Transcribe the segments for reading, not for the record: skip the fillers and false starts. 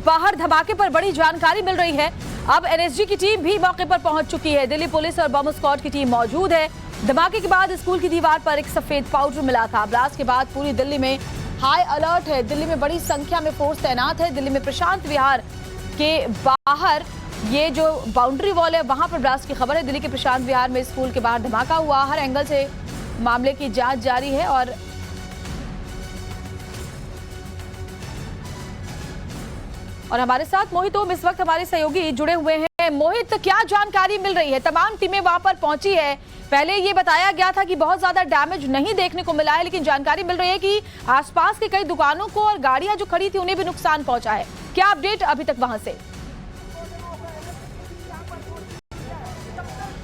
बाहर धमाके पर बड़ी जानकारी मिल रही है। अब एनएसजी की टीम भी मौके पर पहुंच चुकी है। दिल्ली पुलिस और बम स्क्वाड की टीम मौजूद है। धमाके के बाद स्कूल की दीवार पर एक सफेद पाउडर मिला था। ब्लास्ट के बाद पूरी दिल्ली में हाई अलर्ट है। दिल्ली में बड़ी संख्या में फोर्स तैनात है। दिल्ली में प्रशांत विहार के बाहर ये जो बाउंड्री वॉल है वहां पर ब्लास्ट की खबर है। दिल्ली के प्रशांत विहार में स्कूल के बाहर धमाका हुआ। हर एंगल से मामले की जांच जारी है। और हमारे साथ मोहित ओम इस वक्त हमारे सहयोगी जुड़े हुए हैं। मोहित, क्या जानकारी मिल रही है? तमाम टीमें वहां पर पहुंची है। पहले ये बताया गया था कि बहुत ज्यादा डैमेज नहीं देखने को मिला है, लेकिन जानकारी मिल रही है कि आसपास के कई दुकानों को और गाड़ियां जो खड़ी थी उन्हें भी नुकसान पहुंचा है। क्या अपडेट अभी तक वहां से?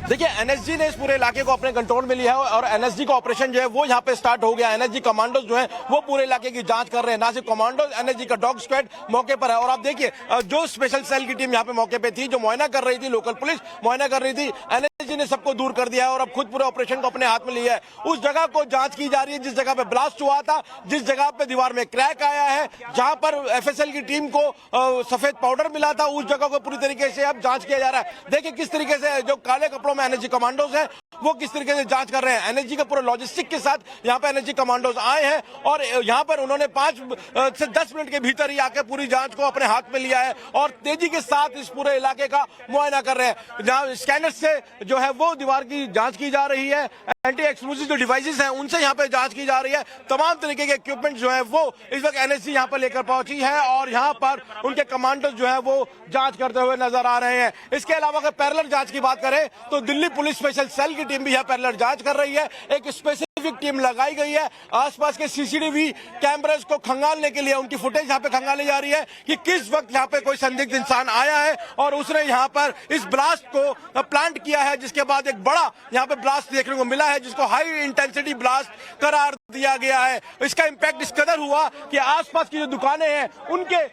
देखिए, एनएसजी ने इस पूरे इलाके को अपने कंट्रोल में लिया है और एनएसजी का ऑपरेशन जो है वो यहाँ पे स्टार्ट हो गया। एनएसजी कमांडोज जो है वो पूरे इलाके की जांच कर रहे हैं। ना सिर्फ कमांडोज, एनएसजी का डॉग स्क्वाड मौके पर है। और आप देखिए, जो स्पेशल सेल की टीम यहाँ पे मौके पे थी, जो मुआयना कर रही थी, लोकल पुलिस मुआयना कर रही थी, एनएसजी ने सबको दूर कर दिया है और अब खुद पूरे ऑपरेशन को अपने हाथ में लिया है। उस जगह को जांच की जा रही है जिस जगह पे ब्लास्ट हुआ था, जिस जगह पे दीवार में क्रैक आया है, जहां पर एफएसएल की टीम को सफेद पाउडर मिला था, उस जगह को पूरी तरीके से अब जांच किया जा रहा है। देखिए किस तरीके से जो काले कपड़ों में एनएसजी कमांडोज वो किस तरीके से जांच कर रहे हैं। एनएसजी का पूरे लॉजिस्टिक के साथ यहाँ पे एनएसजी कमांडोज आए हैं और यहाँ पर उन्होंने 5 से 10 मिनट के भीतर ही आके पूरी जांच को अपने हाथ में लिया है और तेजी के साथ इस पूरे इलाके का मुआयना कर रहे हैं। जहाँ स्कैनर से जो है वो दीवार की जांच की जा रही है। एंटी एक्सप्लोजिव जो डिवाइसेस हैं उनसे यहाँ पे जांच की जा रही है। तमाम तरीके के इक्विपमेंट जो है वो इस वक्त एनएसजी यहाँ पर लेकर पहुंची है और यहाँ पर उनके कमांडोज जो है वो जांच करते हुए नजर आ रहे हैं। इसके अलावा अगर पैरेलल जांच की बात करें तो दिल्ली पुलिस स्पेशल सेल की टीम भी यहाँ पैरेलल जांच कर रही है। एक स्पेसिफिक टीम लगाई गई है। आसपास के सीसीटीवी कैमरास को खंगालने के लिए उनकी फुटेज यहाँ पे खंगाली जा रही है कि किस वक्त यहाँ पे कोई संदिग्ध इंसान आया है और उसने यहाँ पर इस ब्लास्ट को प्लांट किया है, जिसके बाद एक बड़ा यहाँ पे ब्लास्ट देखने को मिला है जिसको हाई इंटेंसिटी ब्लास्ट करार दिया गया है। इसका इम्पैक्ट इस कदर हुआ कि आसपास की जो दुकानें हैं उनके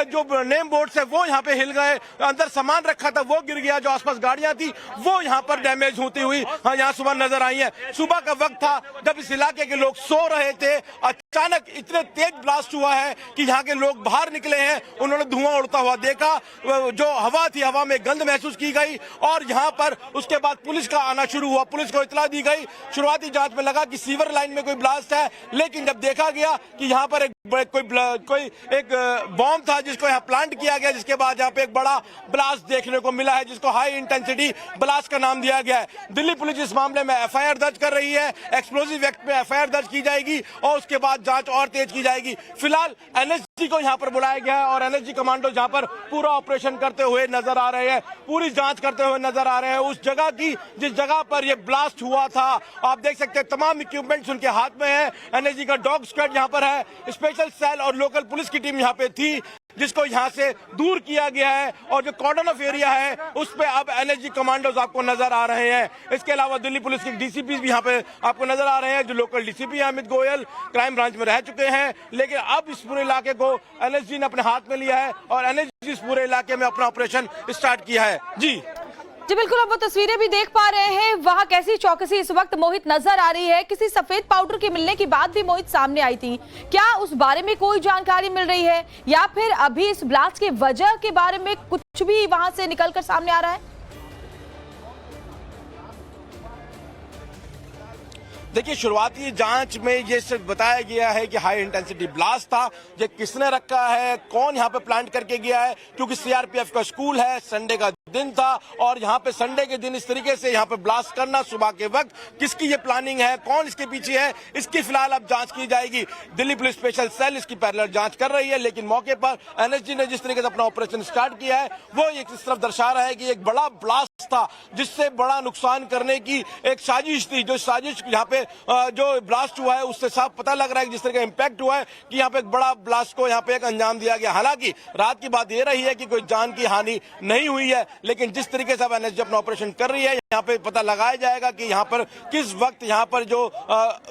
जो नेम बोर्ड है वो यहाँ पे हिल गए, अंदर सामान रखा था वो गिर गया, जो आसपास गाड़ियां थी वो यहाँ पर डैमेज होती हुई यहाँ सुबह नजर आई है। सुबह का वक्त था जब इस इलाके के लोग सो रहे थे, अचानक इतने तेज ब्लास्ट हुआ है कि यहाँ के लोग बाहर निकले हैं। उन्होंने धुआं उड़ता हुआ देखा, जो हवा थी हवा में गंध महसूस की गई और यहाँ पर उसके बाद पुलिस का आना शुरू हुआ। पुलिस को इतला दी गई। शुरुआती जांच में लगा कि सीवर लाइन में कोई ब्लास्ट है, लेकिन जब देखा गया कि यहाँ पर कोई एक बॉम्ब था जिसको यहाँ प्लांट किया गया, जिसके बाद यहाँ पे एक बड़ा ब्लास्ट देखने को मिला है जिसको हाई इंटेंसिटी ब्लास्ट का नाम दिया गया है। दिल्ली पुलिस इस मामले में एफआईआर दर्ज कर रही है। एक्सप्लोजिव एक्ट में एफआईआर दर्ज की जाएगी और उसके बाद जांच और तेज की जाएगी। फिलहाल एनएसजी को यहाँ पर बुलाया गया है और एनएसजी कमांडो यहाँ पर पूरा ऑपरेशन करते हुए नजर आ रहे हैं, पूरी जांच करते हुए नजर आ रहे हैं। उस जगह की जिस जगह पर यह ब्लास्ट हुआ था, आप देख सकते हैं तमाम इक्विपमेंट्स उनके हाथ में है। एनएसजी का डॉग स्क्वाड यहाँ पर है, स्पेशल सेल और लोकल पुलिस की टीम यहाँ पे थी जिसको यहाँ से दूर किया गया है और जो कॉर्डन ऑफ एरिया है उस पे अब एनएसजी कमांडोज आपको नजर आ रहे हैं। इसके अलावा दिल्ली पुलिस के डीसीपी भी यहाँ पे आपको नजर आ रहे हैं, जो local DCP Amit Goyal crime branch में रह चुके हैं, लेकिन अब इस पूरे इलाके को एनएसजी ने अपने हाथ में लिया है और एनएसजी इस पूरे इलाके में अपना ऑपरेशन स्टार्ट किया है। जी बिल्कुल, हम वो तस्वीरें भी देख पा रहे हैं। वहां कैसी चौकसी इस वक्त मोहित नजर आ रही है। किसी सफेद पाउडर के मिलने की बात भी मोहित सामने आई थी, क्या उस बारे में कोई जानकारी मिल रही है या फिर अभी इस ब्लास्ट की वजह के बारे में कुछ भी वहां से निकलकर सामने आ रहा है? देखिए, शुरुआती जांच में ये सिर्फ बताया गया है कि हाई इंटेंसिटी ब्लास्ट था। ये किसने रखा है, कौन यहाँ पे प्लांट करके गया है, क्योंकि सीआरपीएफ का स्कूल है, संडे का दिन था और यहाँ पे संडे के दिन इस तरीके से यहाँ पे ब्लास्ट करना सुबह के वक्त, किसकी ये प्लानिंग है, कौन इसके पीछे है, इसकी फिलहाल अब जांच की जाएगी। दिल्ली पुलिस स्पेशल सेल इसकी पैरेलल जांच कर रही है, लेकिन मौके पर एनएसजी ने जिस तरीके से अपना ऑपरेशन स्टार्ट किया है वो एक इस तरफ दर्शा रहा है कि एक बड़ा ब्लास्ट था जिससे बड़ा नुकसान करने की एक साजिश थी। जो साजिश यहाँ पे जो ब्लास्ट हुआ है उससे साफ पता लग रहा है कि जिस तरह का इम्पैक्ट हुआ है कि यहाँ पे एक बड़ा ब्लास्ट को यहाँ पे एक अंजाम दिया गया। हालांकि रात की बात ये रही है कि कोई जान की हानि नहीं हुई है, लेकिन जिस तरीके से अब एनएसजी अपना ऑपरेशन कर रही है यहाँ पे पता लगाया जाएगा कि यहाँ पर किस वक्त यहाँ पर जो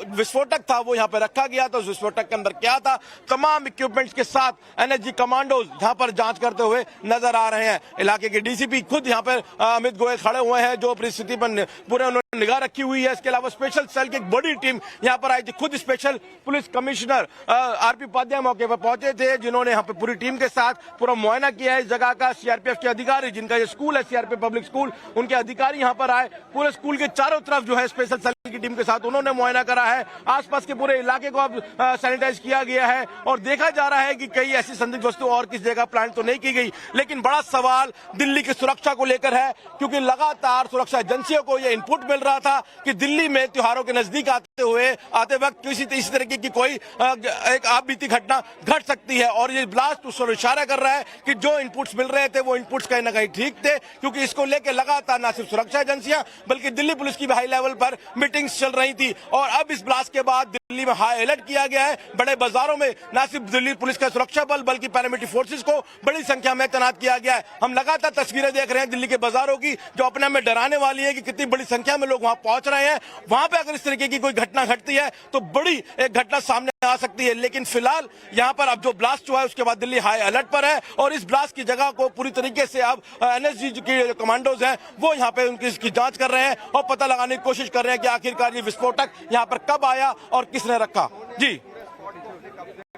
विस्फोटक था वो यहाँ पे रखा गया, तो उस विस्फोटक के अंदर क्या था। तमाम इक्विपमेंट्स के साथ एनएसजी कमांडोज यहाँ पर जांच करते हुए नजर आ रहे हैं। इलाके के डीसीपी खुद यहाँ पर अमित गोयल खड़े हुए हैं, जो परिस्थिति पर पूरे निगाह रखी हुई है। इसके अलावा स्पेशल सेल की एक बड़ी टीम यहाँ पर आई थी। खुद special police commissioner RP Upadhyay मौके पर पहुंचे थे, जिन्होंने यहाँ पे पूरी टीम के साथ पूरा मुआयना किया है इस जगह का। सीआरपीएफ के अधिकारी, जिनका ये स्कूल है सीआरपीएफ पब्लिक स्कूल, उनके अधिकारी यहाँ पर आए। पूरे स्कूल के चारों तरफ जो है स्पेशल सेल की टीम के साथ उन्होंने मुआयना करा है। आसपास के पूरे इलाके को अब सैनिटाइज किया गया है और देखा जा रहा है कि कई ऐसी संदिग्ध वस्तु और किस जगह प्लांट तो नहीं की गई। लेकिन बड़ा सवाल दिल्ली की सुरक्षा को लेकर है, क्योंकि लगातार सुरक्षा एजेंसियों को यह इनपुट मिल रहा था कि दिल्ली में त्योहारों के नजदीक आते वक्त किसी इस तरीके की कोई एक आपबीती घटना घट सकती है। और ये ब्लास्ट उस पर इशारा कर रहा है कि जो इनपुट्स मिल रहे थे वो इनपुट्स कहीं ना कहीं ठीक थे, क्योंकि इसको लेकर लगातार न सिर्फ सुरक्षा एजेंसियां बल्कि दिल्ली पुलिस की भी हाई लेवल पर मीटिंग्स चल रही थी। और अब इस ब्लास्ट के बाद दिल्ली में हाई अलर्ट किया गया है। बड़े बाजारों में न सिर्फ दिल्ली पुलिस का सुरक्षा बल बल्कि पैरामिलिट्री फोर्सेस को बड़ी संख्या में तैनात किया गया है। हम लगातार तस्वीरें देख रहे हैं दिल्ली के बाजारों की, जो अपने में डराने वाली है कि कितनी बड़ी संख्या में लोग वहां पहुंच रहे हैं। वहां पे अगर इस तरीके की कोई घटना घटती है तो बड़ी एक घटना सामने आ सकती है। लेकिन फिलहाल यहां पर अब जो ब्लास्ट हुआ है उसके बाद दिल्ली हाई अलर्ट पर है और इस ब्लास्ट की जगह को पूरी तरीके से अब एनएसजी के कमांडोज हैं वो यहां पे उनकी इसकी जांच कर रहे हैं और पता लगाने की कोशिश कर रहे हैं कि आखिरकार ये विस्फोटक यहां पर कब आया और किसने रखा। जी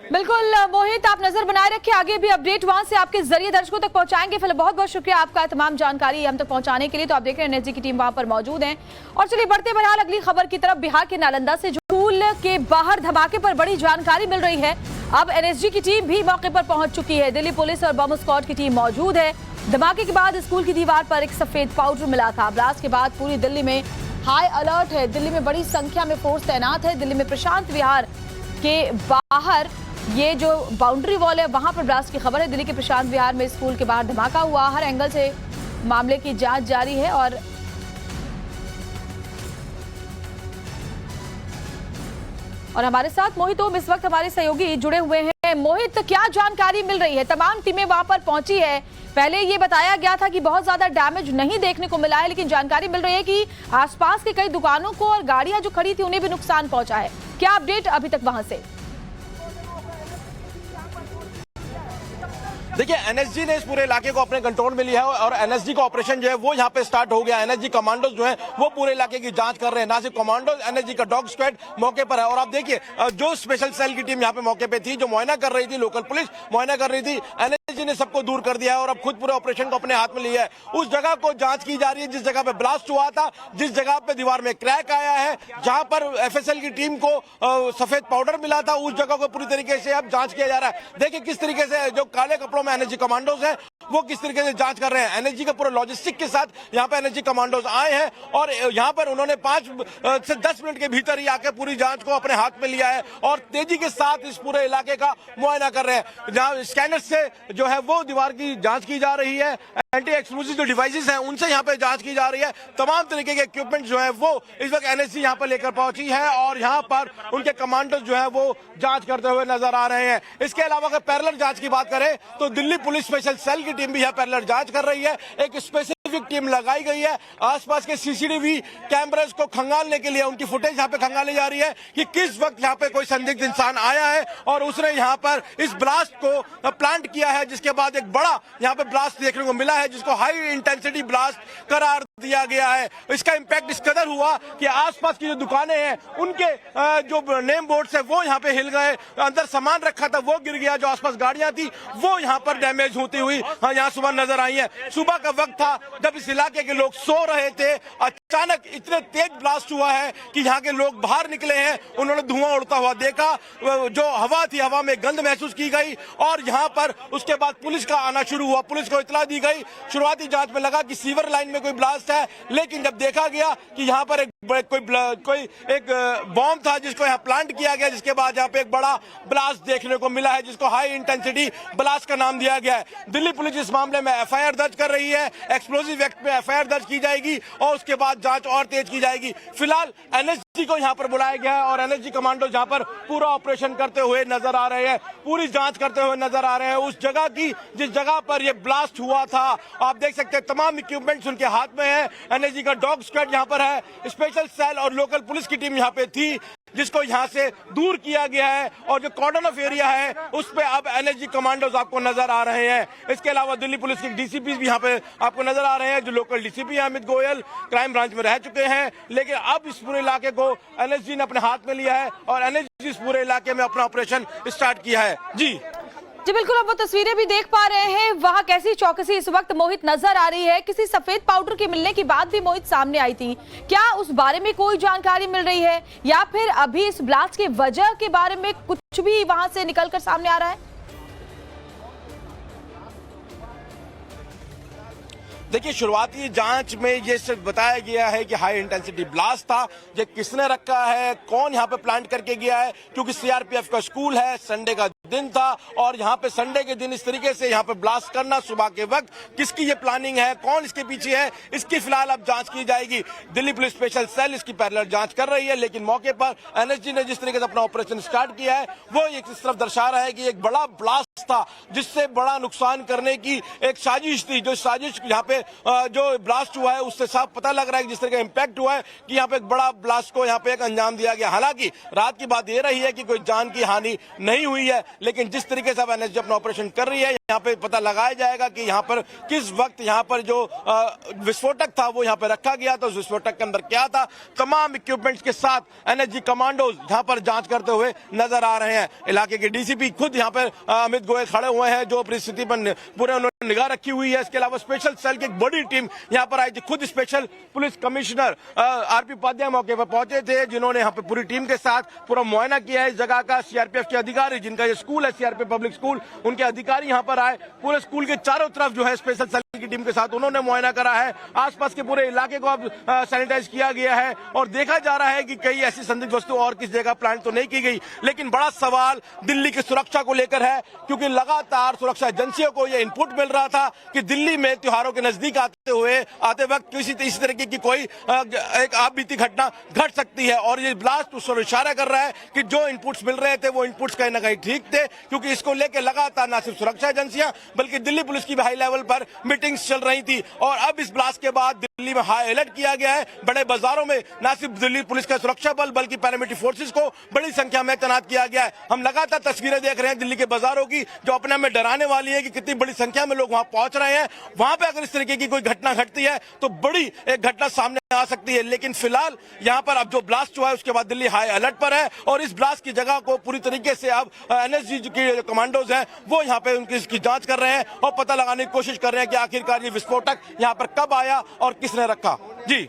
बिल्कुल मोहित, आप नजर बनाए रखिए, आगे भी अपडेट वहां से आपके जरिए दर्शकों तक पहुंचाएंगे। फिलहाल बहुत बहुत शुक्रिया आपका तमाम जानकारी हम तक पहुंचाने के लिए। तो आप देख रहे हैं एनएसजी की टीम वहां पर मौजूद है। और चलिए बढ़ते बहरहाल अगली खबर की तरफ। बिहार के नालंदा से स्कूल के बाहर धमाके पर बड़ी जानकारी मिल रही है। अब एनएसजी की टीम भी मौके पर पहुंच चुकी है। दिल्ली पुलिस और बम स्क्वाड की टीम मौजूद है। धमाके के बाद स्कूल की दीवार पर एक सफेद पाउडर मिला था। ब्लास्ट के बाद पूरी दिल्ली में हाई अलर्ट है। दिल्ली में बड़ी संख्या में फोर्स तैनात है। दिल्ली में प्रशांत विहार के बाहर ये जो बाउंड्री वॉल है वहां पर ब्लास्ट की खबर है। दिल्ली के प्रशांत विहार में स्कूल के बाहर धमाका हुआ। हर एंगल से मामले की जांच जारी है। और हमारे साथ मोहित ओम इस वक्त हमारे सहयोगी जुड़े हुए हैं। मोहित, क्या जानकारी मिल रही है? तमाम टीमें वहां पर पहुंची है। पहले ये बताया गया था कि बहुत ज्यादा डैमेज नहीं देखने को मिला है, लेकिन जानकारी मिल रही है कि आसपास के कई दुकानों को और गाड़ियां जो खड़ी थी उन्हें भी नुकसान पहुंचा है। क्या अपडेट अभी तक वहां से? देखिए, एनएसजी ने इस पूरे इलाके को अपने कंट्रोल में लिया है और एनएसजी का ऑपरेशन जो है वो यहाँ पे स्टार्ट हो गया। एनएसजी कमांडोज जो है वो पूरे इलाके की जांच कर रहे हैं। ना सिर्फ कमांडोज, एनएसजी का डॉग स्क्वाड मौके पर है। और आप देखिए, जो स्पेशल सेल की टीम यहाँ पे मौके पे थी, जो मुआयना कर रही थी, लोकल पुलिस मुआयना कर रही थी, एनएसजी ने सबको दूर कर दिया है और अब खुद पूरे ऑपरेशन को अपने हाथ में लिया है। उस जगह को जांच की जा रही है जिस जगह पे ब्लास्ट हुआ था, जिस जगह पे दीवार में क्रैक आया है, जहां पर एफएसएल की टीम को सफेद पाउडर मिला था, उस जगह को पूरी तरीके से अब जांच किया जा रहा है। देखिए किस तरीके से जो काले कपड़ों में एनएसजी कमांडोज है वो किस तरीके से जांच कर रहे हैं। एनएसजी के पूरे लॉजिस्टिक के साथ यहाँ पे एनएसजी कमांडोज आए हैं और यहाँ पर उन्होंने 5 से 10 मिनट के भीतर ही आके पूरी जांच को अपने हाथ में लिया है और तेजी के साथ इस पूरे इलाके का मुआयना कर रहे हैं। जहाँ स्कैनर से जो है वो दीवार की जांच की जा रही है, एंटी एक्सप्लोजिव जो डिवाइसेस हैं उनसे यहाँ पे जांच की जा रही है। तमाम तरीके के इक्विपमेंट जो है वो इस वक्त एनएसजी यहाँ पर लेकर पहुंची है और यहाँ पर उनके कमांडोज जो है वो जांच करते हुए नजर आ रहे हैं। इसके अलावा अगर पैरेलल जांच की बात करें तो दिल्ली पुलिस स्पेशल सेल की टीम भी यहाँ पैरेलल जांच कर रही है। एक स्पेसिफिक टीम लगाई गई है आसपास के सीसीटीवी कैमरास को खंगालने के लिए। उनकी फुटेज यहाँ पे खंगाली जा रही है कि किस वक्त यहाँ पे कोई संदिग्ध इंसान आया है और उसने यहाँ पर इस ब्लास्ट को प्लांट किया है, जिसके बाद एक बड़ा यहाँ पे ब्लास्ट देखने को मिला है जिसको हाई इंटेंसिटी ब्लास्ट करार दिया गया है। इसका इंपैक्ट इस कदर हुआ कि आसपास की जो दुकानें हैं उनके जो नेम बोर्ड्स है वो यहाँ पे हिल गए, अंदर सामान रखा था वो गिर गया, जो आसपास गाड़ियां थी वो यहाँ पर डैमेज होती हुई यहाँ सुबह नजर आई है। सुबह का वक्त था जब इस इलाके के लोग सो रहे थे, अचानक इतने तेज ब्लास्ट हुआ है कि यहाँ के लोग बाहर निकले हैं, उन्होंने धुआं उड़ता हुआ देखा, जो हवा थी हवा में गंध महसूस की गई और यहाँ पर उसके बाद पुलिस का आना शुरू हुआ। पुलिस को इतला दी गई। शुरुआती जांच में लगा कि सीवर लाइन में कोई ब्लास्ट है, लेकिन जब देखा गया कि यहाँ पर कोई एक बॉम्ब था जिसको यहाँ प्लांट किया गया, जिसके बाद यहाँ पे एक बड़ा ब्लास्ट देखने को मिला है जिसको हाई इंटेंसिटी ब्लास्ट का नाम दिया गया है। दिल्ली पुलिस इस मामले में एफआईआर दर्ज कर रही है। एक्सप्लोजिव एक्ट में एफआईआर दर्ज की जाएगी और उसके बाद जांच और तेज की जाएगी। फिलहाल एनएसजी को यहाँ पर बुलाया गया है और एनएसजी कमांडो यहाँ पर पूरा ऑपरेशन करते हुए नजर आ रहे हैं, पूरी जांच करते हुए नजर आ रहे हैं उस जगह की जिस जगह पर यह ब्लास्ट हुआ था। आप देख सकते हैं तमाम इक्विपमेंट्स उनके हाथ में है है। एनएसजी का डॉग स्क्वाड यहाँ पर है, स्पेशल सेल और लोकल पुलिस की टीम यहाँ पे थी, जिसको यहाँ से दूर किया गया है और जो कॉर्डन ऑफ एरिया है उस पे अब एनएसजी कमांडोज आपको नजर आ रहे हैं। इसके अलावा दिल्ली पुलिस के डीसीपी भी यहाँ पे आपको नजर आ रहे हैं, जो लोकल डीसीपी हैं अमित गोयल, क्राइम ब्रांच में रह चुके हैं, लेकिन अब इस पूरे इलाके को एनएसजी ने अपने हाथ में लिया है और एनएसजी इस पूरे इलाके में अपना ऑपरेशन स्टार्ट किया है। जी बिल्कुल, अब वो तस्वीरें भी देख पा रहे हैं, वहां कैसी चौकसी इस वक्त मोहित नजर आ रही है। किसी सफेद पाउडर के मिलने की बात भी मोहित सामने आई थी, क्या उस बारे में कोई जानकारी मिल रही है या फिर अभी इस ब्लास्ट की वजह के बारे में कुछ भी वहां से निकलकर सामने आ रहा है? देखिए, शुरुआती जांच में ये सिर्फ बताया गया है कि हाई इंटेंसिटी ब्लास्ट था। ये किसने रखा है, कौन यहाँ पे प्लांट करके गया है, क्योंकि सीआरपीएफ का स्कूल है, संडे का दिन था और यहाँ पे संडे के दिन इस तरीके से यहाँ पे ब्लास्ट करना सुबह के वक्त, किसकी ये प्लानिंग है, कौन इसके पीछे है, इसकी फिलहाल अब जांच की जाएगी। दिल्ली पुलिस स्पेशल सेल इसकी पैरेलल जांच कर रही है, लेकिन मौके पर एनएसजी ने जिस तरीके से अपना ऑपरेशन स्टार्ट किया है वो इस तरफ दर्शा रहा है कि एक बड़ा ब्लास्ट था जिससे बड़ा नुकसान करने की एक साजिश थी। जो साजिश यहाँ पे जो ब्लास्ट हुआ है उससे साफ पता लग रहा है कि जिस तरह का इंपैक्ट हुआ है कि यहाँ पे एक बड़ा ब्लास्ट को यहाँ पे एक अंजाम दिया गया। हालांकि रात की बात ये रही है कि कोई जान की हानि नहीं हुई है, लेकिन जिस तरीके से अब एनएसजी अपना ऑपरेशन कर रही है यहाँ पे पता लगाया जाएगा कि यहाँ पर किस वक्त यहाँ पर जो विस्फोटक था वो यहाँ पे रखा गया था, उस विस्फोटक के अंदर क्या था। तमाम इक्विपमेंट्स के साथ एनएसजी कमांडोज यहाँ पर जांच करते हुए नजर आ रहे हैं। इलाके के डीसीपी खुद यहाँ पर अमित गोयल खड़े हुए हैं, जो परिस्थिति पर पूरे उन्होंने निगाह रखी हुई है। इसके अलावा स्पेशल सेल की एक बड़ी टीम यहाँ पर आई थी, खुद special police commissioner RP Upadhyay मौके पर पहुंचे थे, जिन्होंने यहाँ पे पूरी टीम के साथ पूरा मुआयना किया है इस जगह का। सीआरपीएफ के अधिकारी, जिनका ये स्कूल है सीआरपीएफ पब्लिक स्कूल, उनके अधिकारी यहाँ पर आए, पूरे स्कूल के चारों तरफ जो है स्पेशल सेल की टीम के साथ उन्होंने मुआयना करा है। आसपास के पूरे इलाके को अब सैनिटाइज किया गया है और देखा जा रहा है कि कई ऐसी संदिग्ध वस्तु और किस जगह प्लांट तो नहीं की गई, लेकिन बड़ा सवाल दिल्ली की सुरक्षा को लेकर है, क्योंकि लगातार सुरक्षा एजेंसियों को यह इनपुट मिल रहा था कि दिल्ली में त्योहारों के नजदीक आते वक्त किसी इस तरीके की कोई एक आपबीती घटना घट सकती है। और ये ब्लास्ट उस पर इशारा कर रहा है कि जो इनपुट्स मिल रहे थे वो इनपुट्स कहीं ना कहीं ठीक थे, क्योंकि इसको लेकर लगातार न सिर्फ सुरक्षा एजेंसियां बल्कि दिल्ली पुलिस की भी हाई लेवल पर मीटिंग्स चल रही थी। और अब इस ब्लास्ट के बाद दिल्ली में हाई अलर्ट किया गया है। बड़े बाजारों में न सिर्फ दिल्ली पुलिस का सुरक्षा बल बल्कि पैरामिलिट्री फोर्सेस को बड़ी संख्या में तैनात किया गया है। हम लगातार तस्वीरें देख रहे हैं दिल्ली के बाजारों की, जो अपने में डराने वाली है कि कितनी बड़ी संख्या में लोग वहां पहुंच रहे हैं। वहां पे अगर इस तरीके की कोई घटना घटती है तो बड़ी एक घटना सामने आ सकती है। लेकिन फिलहाल यहाँ पर अब जो ब्लास्ट हुआ है उसके बाद दिल्ली हाई अलर्ट पर है और इस ब्लास्ट की जगह को पूरी तरीके से अब एनएसजी के कमांडोज हैं वो यहाँ पे उनकी इसकी जांच कर रहे हैं और पता लगाने की कोशिश कर रहे हैं कि आखिरकार ये विस्फोटक यहाँ पर कब आया और किसने रखा। जी